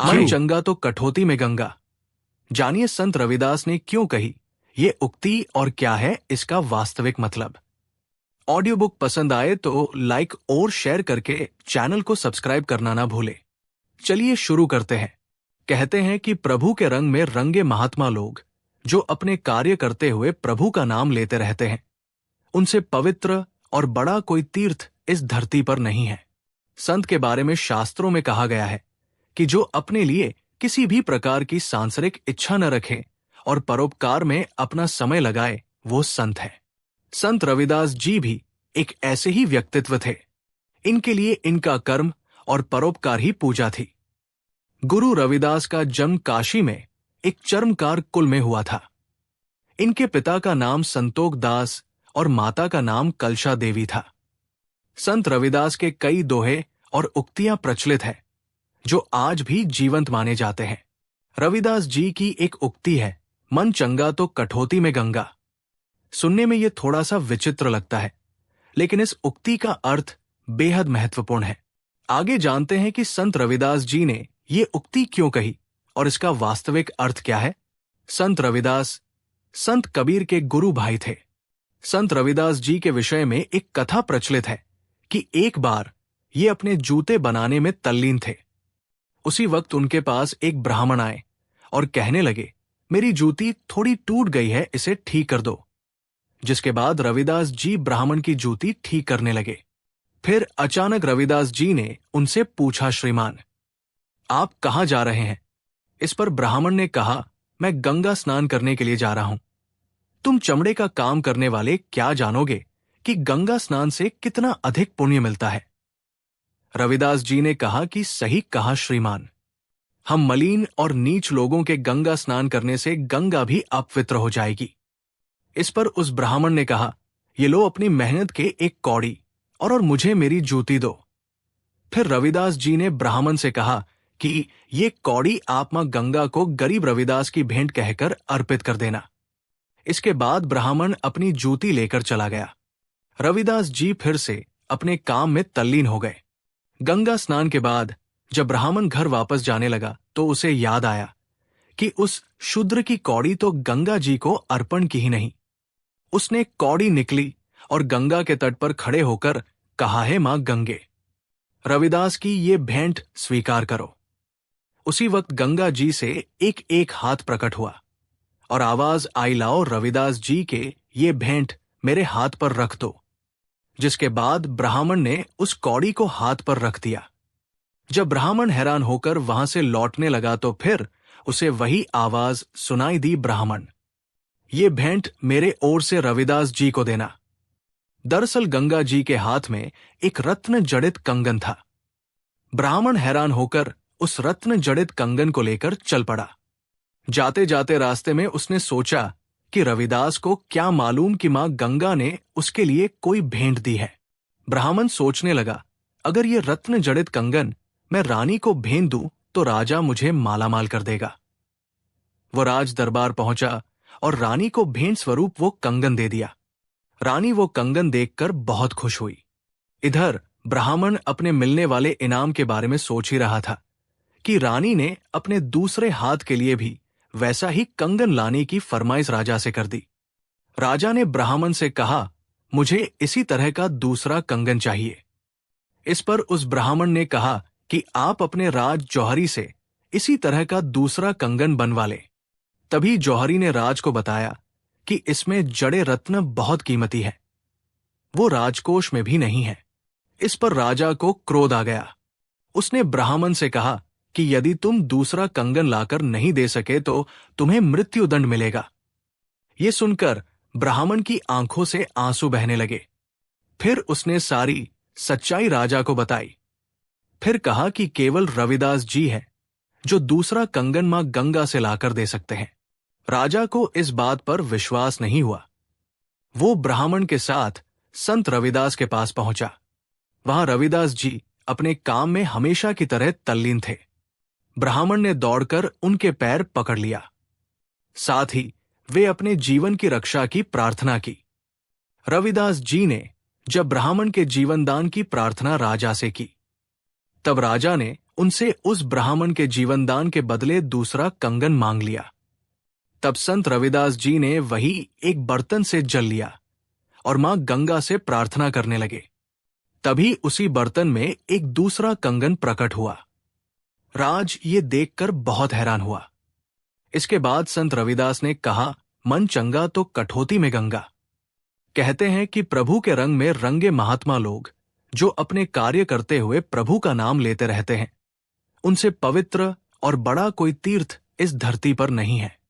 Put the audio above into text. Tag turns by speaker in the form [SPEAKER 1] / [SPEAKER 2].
[SPEAKER 1] मन चंगा तो कठौती में गंगा। जानिए संत रविदास ने क्यों कही ये उक्ति और क्या है इसका वास्तविक मतलब। ऑडियो बुक पसंद आए तो लाइक और शेयर करके चैनल को सब्सक्राइब करना ना भूले। चलिए शुरू करते हैं। कहते हैं कि प्रभु के रंग में रंगे महात्मा लोग जो अपने कार्य करते हुए प्रभु का नाम लेते रहते हैं, उनसे पवित्र और बड़ा कोई तीर्थ इस धरती पर नहीं है। संत के बारे में शास्त्रों में कहा गया है कि जो अपने लिए किसी भी प्रकार की सांसारिक इच्छा न रखे और परोपकार में अपना समय लगाए, वो संत है। संत रविदास जी भी एक ऐसे ही व्यक्तित्व थे। इनके लिए इनका कर्म और परोपकार ही पूजा थी। गुरु रविदास का जन्म काशी में एक चर्मकार कुल में हुआ था। इनके पिता का नाम संतोख दास और माता का नाम कलशा देवी था। संत रविदास के कई दोहे और उक्तियां प्रचलित हैं जो आज भी जीवंत माने जाते हैं। रविदास जी की एक उक्ति है, मन चंगा तो कठौती में गंगा। सुनने में यह थोड़ा सा विचित्र लगता है, लेकिन इस उक्ति का अर्थ बेहद महत्वपूर्ण है। आगे जानते हैं कि संत रविदास जी ने ये उक्ति क्यों कही और इसका वास्तविक अर्थ क्या है। संत रविदास संत कबीर के गुरु भाई थे। संत रविदास जी के विषय में एक कथा प्रचलित है कि एक बार ये अपने जूते बनाने में तल्लीन थे। उसी वक्त उनके पास एक ब्राह्मण आए और कहने लगे, मेरी जूती थोड़ी टूट गई है, इसे ठीक कर दो। जिसके बाद रविदास जी ब्राह्मण की जूती ठीक करने लगे। फिर अचानक रविदास जी ने उनसे पूछा, श्रीमान आप कहाँ जा रहे हैं? इस पर ब्राह्मण ने कहा, मैं गंगा स्नान करने के लिए जा रहा हूं। तुम चमड़े का काम करने वाले क्या जानोगे कि गंगा स्नान से कितना अधिक पुण्य मिलता है। रविदास जी ने कहा कि सही कहा श्रीमान, हम मलिन और नीच लोगों के गंगा स्नान करने से गंगा भी अपवित्र हो जाएगी। इस पर उस ब्राह्मण ने कहा, ये लो अपनी मेहनत के एक कौड़ी और मुझे मेरी जूती दो। फिर रविदास जी ने ब्राह्मण से कहा कि ये कौड़ी आप मां गंगा को गरीब रविदास की भेंट कहकर अर्पित कर देना। इसके बाद ब्राह्मण अपनी जूती लेकर चला गया। रविदास जी फिर से अपने काम में तल्लीन हो गए। गंगा स्नान के बाद जब ब्राह्मण घर वापस जाने लगा तो उसे याद आया कि उस शूद्र की कौड़ी तो गंगा जी को अर्पण की ही नहीं। उसने कौड़ी निकली और गंगा के तट पर खड़े होकर कहा, है मां गंगे, रविदास की ये भेंट स्वीकार करो। उसी वक्त गंगा जी से एक एक हाथ प्रकट हुआ और आवाज आई, लाओ रविदास जी के ये भेंट मेरे हाथ पर रख दो। जिसके बाद ब्राह्मण ने उस कौड़ी को हाथ पर रख दिया। जब ब्राह्मण हैरान होकर वहां से लौटने लगा तो फिर उसे वही आवाज सुनाई दी, ब्राह्मण ये भेंट मेरे ओर से रविदास जी को देना। दरअसल गंगा जी के हाथ में एक रत्न जड़ित कंगन था। ब्राह्मण हैरान होकर उस रत्न जड़ित कंगन को लेकर चल पड़ा। जाते जाते रास्ते में उसने सोचा कि रविदास को क्या मालूम कि मां गंगा ने उसके लिए कोई भेंट दी है। ब्राह्मण सोचने लगा, अगर ये रत्न जड़ित कंगन मैं रानी को भेंट दूं तो राजा मुझे मालामाल कर देगा। वो राज दरबार पहुंचा और रानी को भेंट स्वरूप वो कंगन दे दिया। रानी वो कंगन देखकर बहुत खुश हुई। इधर ब्राह्मण अपने मिलने वाले इनाम के बारे में सोच ही रहा था कि रानी ने अपने दूसरे हाथ के लिए भी वैसा ही कंगन लाने की फरमाइश राजा से कर दी। राजा ने ब्राह्मण से कहा, मुझे इसी तरह का दूसरा कंगन चाहिए। इस पर उस ब्राह्मण ने कहा कि आप अपने राज जौहरी से इसी तरह का दूसरा कंगन बनवा ले। तभी जौहरी ने राज को बताया कि इसमें जड़े रत्न बहुत कीमती है, वो राजकोष में भी नहीं है। इस पर राजा को क्रोध आ गया। उसने ब्राह्मण से कहा कि यदि तुम दूसरा कंगन लाकर नहीं दे सके तो तुम्हें मृत्युदंड मिलेगा। ये सुनकर ब्राह्मण की आंखों से आंसू बहने लगे। फिर उसने सारी सच्चाई राजा को बताई। फिर कहा कि केवल रविदास जी है जो दूसरा कंगन मां गंगा से लाकर दे सकते हैं। राजा को इस बात पर विश्वास नहीं हुआ। वो ब्राह्मण के साथ संत रविदास के पास पहुंचा। वहां रविदास जी अपने काम में हमेशा की तरह तल्लीन थे। ब्राह्मण ने दौड़कर उनके पैर पकड़ लिया। साथ ही वे अपने जीवन की रक्षा की प्रार्थना की। रविदास जी ने जब ब्राह्मण के जीवनदान की प्रार्थना राजा से की, तब राजा ने उनसे उस ब्राह्मण के जीवनदान के बदले दूसरा कंगन मांग लिया। तब संत रविदास जी ने वही एक बर्तन से जल लिया और मां गंगा से प्रार्थना करने लगे। तभी उसी बर्तन में एक दूसरा कंगन प्रकट हुआ। राज ये देखकर बहुत हैरान हुआ। इसके बाद संत रविदास ने कहा, मन चंगा तो कठौती में गंगा। कहते हैं कि प्रभु के रंग में रंगे महात्मा लोग जो अपने कार्य करते हुए प्रभु का नाम लेते रहते हैं, उनसे पवित्र और बड़ा कोई तीर्थ इस धरती पर नहीं है।